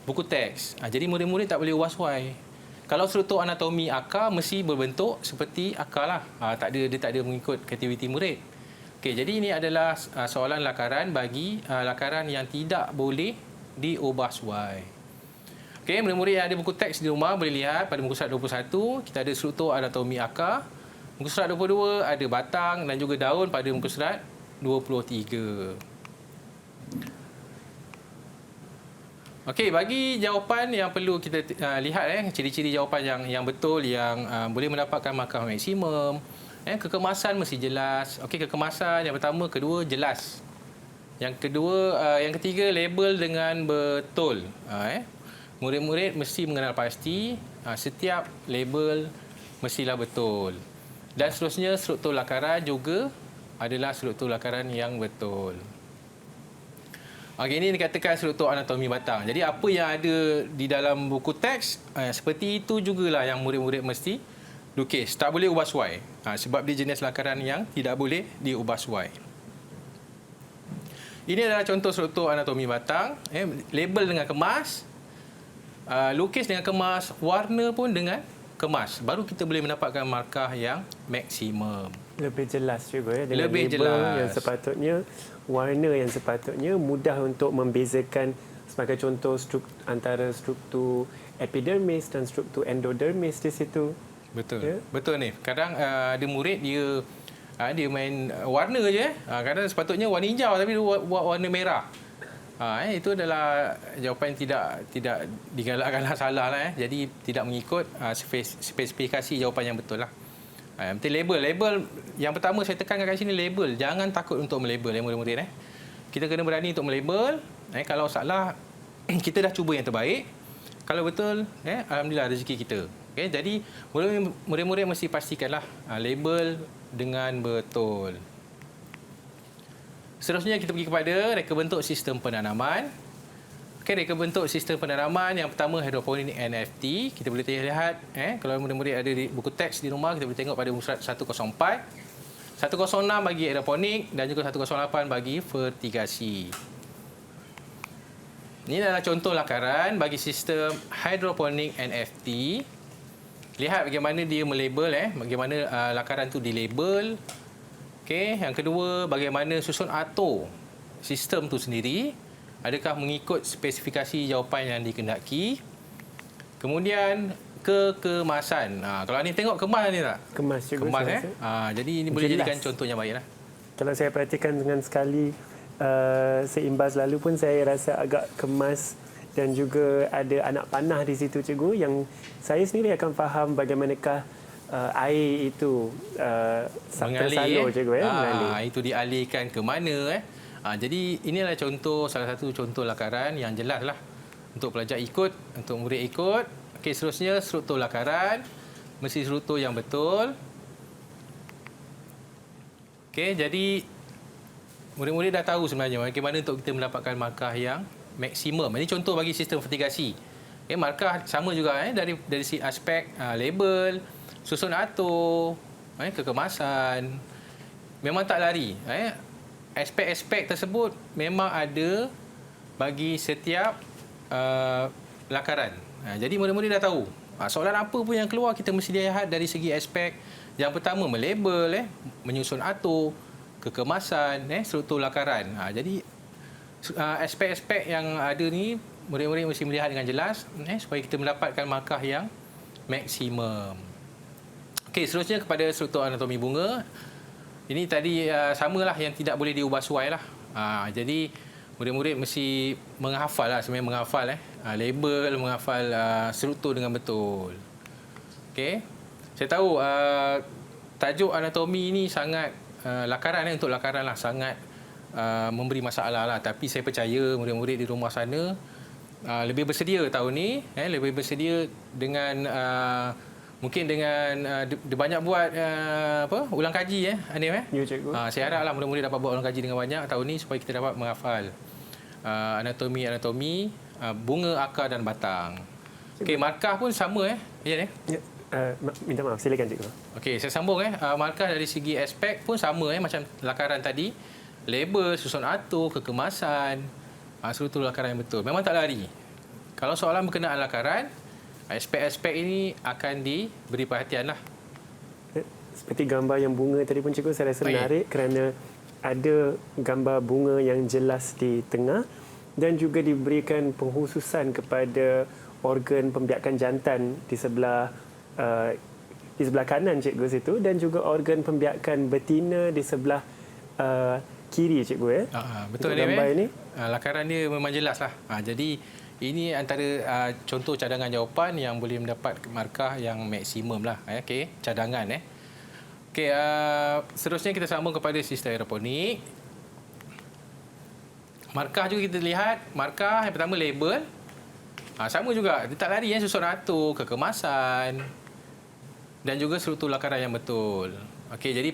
C: buku teks. Jadi murid-murid tak boleh ubah suai. Kalau struktur anatomi akar mesti berbentuk seperti akar lah. Dia tak ada mengikut kreativiti murid. Okey, jadi ini adalah soalan lakaran bagi lakaran yang tidak boleh diubah suai. Okey, murid-murid yang ada buku teks di rumah boleh lihat pada muka surat 21 kita ada struktur anatomi akar. Muka surat 22 ada batang dan juga daun pada muka surat 23. Okey, bagi jawapan yang perlu kita lihat ciri-ciri jawapan yang betul yang boleh mendapatkan markah maksimum. Kekemasan mesti jelas. Okey, kekemasan yang pertama, kedua jelas. Yang kedua, yang ketiga label dengan betul. Murid-murid mesti mengenal pasti setiap label mestilah betul. Dan seterusnya struktur lakaran juga adalah struktur lakaran yang betul. Okey, ini dikatakan struktur anatomi batang. Jadi apa yang ada di dalam buku teks seperti itu jugalah yang murid-murid mesti lukis. Tak boleh ubah suai. Sebab dia jenis lakaran yang tidak boleh diubah suai. Ini adalah contoh struktur anatomi batang. Label dengan kemas. Lukis dengan kemas. Warna pun dengan kemas. Baru kita boleh mendapatkan markah yang maksimum.
B: Lebih jelas juga dengan
C: Lebih
B: label
C: jelas.
B: yang sepatutnya, warna yang sepatutnya, mudah untuk membezakan sebagai contoh antara struktur epidermis dan struktur endodermis di situ.
C: Betul.
B: Ya?
C: Betul ni. Kadang ada murid dia main warna je. Kadang sepatutnya warna hijau tapi dia buat warna merah. Itu adalah jawapan tidak digalakkanlah salah lah. Jadi tidak mengikut spesifikasi jawapan yang betul lah. Nanti label yang pertama saya tekankan kat sini label. Jangan takut untuk melabel murid-murid. Kita kena berani untuk melabel. Kalau salah kita dah cuba yang terbaik. Kalau betul alhamdulillah rezeki kita. Okay, jadi murid-murid mesti pastikanlah label dengan betul. Seterusnya kita pergi kepada reka bentuk sistem penanaman. Okay, reka bentuk sistem penanaman yang pertama hidroponik NFT. Kita boleh lihat kalau murid-murid ada di buku teks di rumah kita boleh tengok pada muka surat 104. 106 bagi hidroponik dan juga 108 bagi vertigasi. Ini adalah contoh lakaran bagi sistem hidroponik NFT. Lihat bagaimana dia melabel bagaimana lakaran tu dilabel. Okey, yang kedua bagaimana susun atur sistem tu sendiri, adakah mengikut spesifikasi jawapan yang dikehendaki. Kemudian kekemasan. Kalau ni tengok kemas ni tak?
B: Kemas juga.
C: Kemas jadi ini boleh
B: Jelas.
C: jadikan contoh yang baiklah.
B: Kalau saya perhatikan dengan sekali seimbas lalu pun saya rasa agak kemas dan juga ada anak panah di situ cikgu yang saya sendiri akan faham bagaimanakah air itu tersalur cikgu mengalir.
C: Itu dialihkan ke mana jadi inilah salah satu contoh lakaran yang jelas lah untuk pelajar ikut, untuk murid ikut. Okey, seterusnya struktur lakaran mesti struktur yang betul. Okey, jadi murid-murid dah tahu sebenarnya bagaimana untuk kita mendapatkan markah yang maksimum. Ini contoh bagi sistem vertigasi. Markah sama juga dari si aspek label, susun atur, kekemasan. Memang tak lari. Aspek-aspek tersebut memang ada bagi setiap lakaran. Jadi murid-murid dah tahu. Soalan apa pun yang keluar kita mesti lihat dari segi aspek. Yang pertama melabel, menyusun atur, kekemasan, struktur lakaran. Jadi aspek-aspek yang ada ni murid-murid mesti melihat dengan jelas supaya kita mendapatkan markah yang maksimum. Okey, seterusnya kepada struktur anatomi bunga. Ini tadi samalah yang tidak boleh diubah suai lah. Jadi murid-murid mesti menghafal lah, sebenarnya menghafal label, menghafal struktur dengan betul. Okey. Saya tahu tajuk anatomi ni sangat lakaran untuk lakaran lah, sangat memberi masalah lah. Tapi saya percaya murid-murid di rumah sana lebih bersedia tahun ni, lebih bersedia dengan mungkin dengan banyak buat ulang kaji Hanif
B: Ya, cikgu.
C: saya haraplah murid-murid dapat buat ulang kaji dengan banyak tahun ni supaya kita dapat menghafal anatomi bunga, akar dan batang. Okey, markah pun sama ya.
B: Ya. Minta maaf, silakan cikgu.
C: Okey, saya sambung markah dari segi aspek pun sama macam lakaran tadi. Label, susun atur, kekemasan, struktur lakaran yang betul. Memang tak lari. Kalau soalan berkenaan lakaran, aspek-aspek ini akan diberi perhatian lah.
B: Seperti gambar yang bunga tadi pun cikgu, saya rasa
C: Baik.
B: menarik kerana ada gambar bunga yang jelas di tengah dan juga diberikan pengkhususan kepada organ pembiakan jantan di sebelah kanan cikgu situ dan juga organ pembiakan betina di sebelah kiri cikgu
C: Betul
B: untuk gambar ini.
C: lakaran dia memang jelas lah. Jadi ini antara contoh cadangan jawapan yang boleh mendapat markah yang maksimum lah. Okey, cadangan Okey, seterusnya kita sambung kepada sistem aeroponik. Markah juga kita lihat. Markah yang pertama label. Sama juga, dia tak lari susun atur, kekemasan dan juga struktur lakaran yang betul. Okey, jadi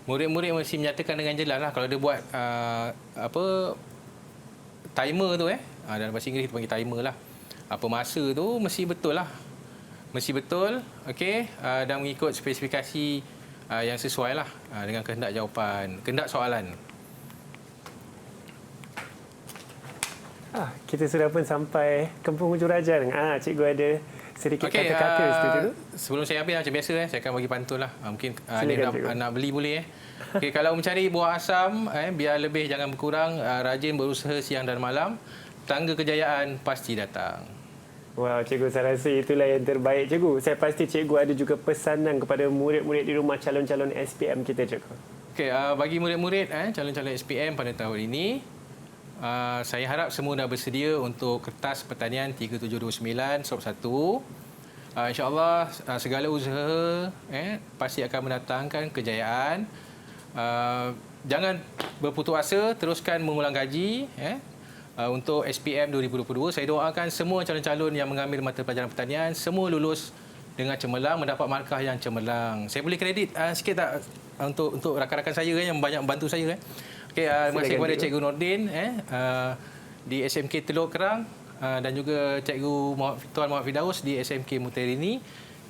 C: murid-murid mesti menyatakan dengan jelas lah kalau dia buat timer tu dalam bahasa Inggeris kita panggil timer lah. Apa masa tu mesti betul lah. Mesti betul, okey, dan mengikut spesifikasi yang sesuai lah dengan kehendak jawapan, kehendak soalan.
B: Kita sudah pun sampai ke penghujung rajang. Cikgu ada sedikit kata-kata setuju.
C: Sebelum saya habis macam biasa saya akan bagi pantun lah. Mungkin
B: Silakan,
C: nak beli boleh Okey, kalau mencari buah asam biar lebih jangan berkurang, rajin berusaha siang dan malam, tangga kejayaan pasti datang.
B: Wow, cikgu, saya rasa itulah yang terbaik cikgu. Saya pasti cikgu ada juga pesanan kepada murid-murid di rumah calon-calon SPM kita cikgu.
C: Okey, bagi murid-murid calon-calon SPM pada tahun ini, saya harap semua dah bersedia untuk kertas pertanian 3729 sop 1. InsyaAllah segala usaha pasti akan mendatangkan kejayaan. Jangan berputus asa, teruskan mengulang kaji untuk SPM 2022. Saya doakan semua calon-calon yang mengambil mata pelajaran pertanian semua lulus dengan cemerlang, mendapat markah yang cemerlang. Saya boleh kredit sikit tak untuk rakan-rakan saya yang banyak membantu saya. Okey, terima kasih kepada Cikgu Nordin di SMK Teluk Kerang dan juga Cikgu Tuan Muhammad Firdaus di SMK Mutiara.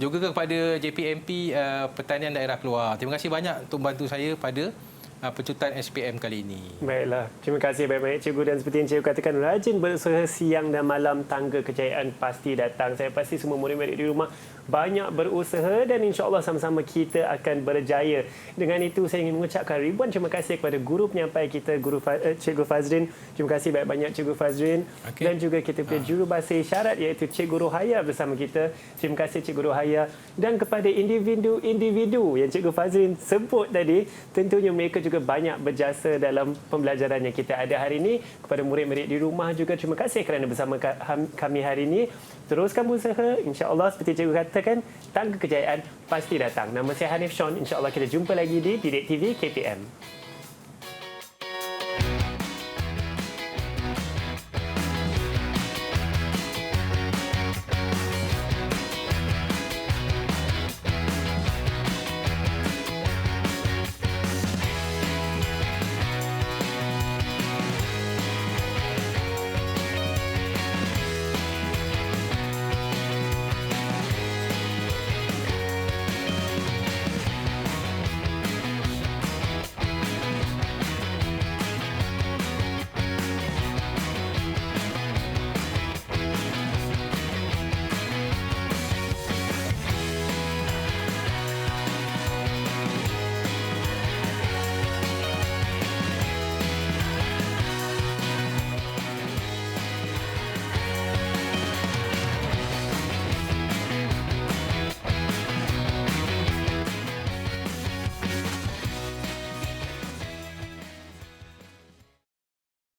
C: Juga kepada JPMP Pertanian Daerah Keluar. Terima kasih banyak untuk membantu saya pada pecutan SPM kali ini.
B: Baiklah, terima kasih banyak-banyak cikgu, dan seperti yang cikgu katakan, rajin berusaha siang dan malam, tangga kejayaan pasti datang. Saya pasti semua murid-murid di rumah banyak berusaha dan insya-Allah sama-sama kita akan berjaya. Dengan itu saya ingin mengucapkan ribuan terima kasih kepada guru penyampai kita, Cikgu Fazrin. Terima kasih banyak-banyak Cikgu Fazrin. Okay. Dan juga kita punya jurubahasa isyarat iaitu Cikgu Rohaya bersama kita. Terima kasih Cikgu Rohaya. Dan kepada individu-individu yang Cikgu Fazrin sebut tadi, tentunya mereka juga banyak berjasa dalam pembelajaran yang kita ada hari ini. Kepada murid-murid di rumah juga terima kasih kerana bersama kami hari ini. Teruskan berusaha, insya-Allah seperti cikgu katakan, tangga kejayaan pasti datang. Nama saya Hanif Sean, insya-Allah kita jumpa lagi di Didik TV KPM.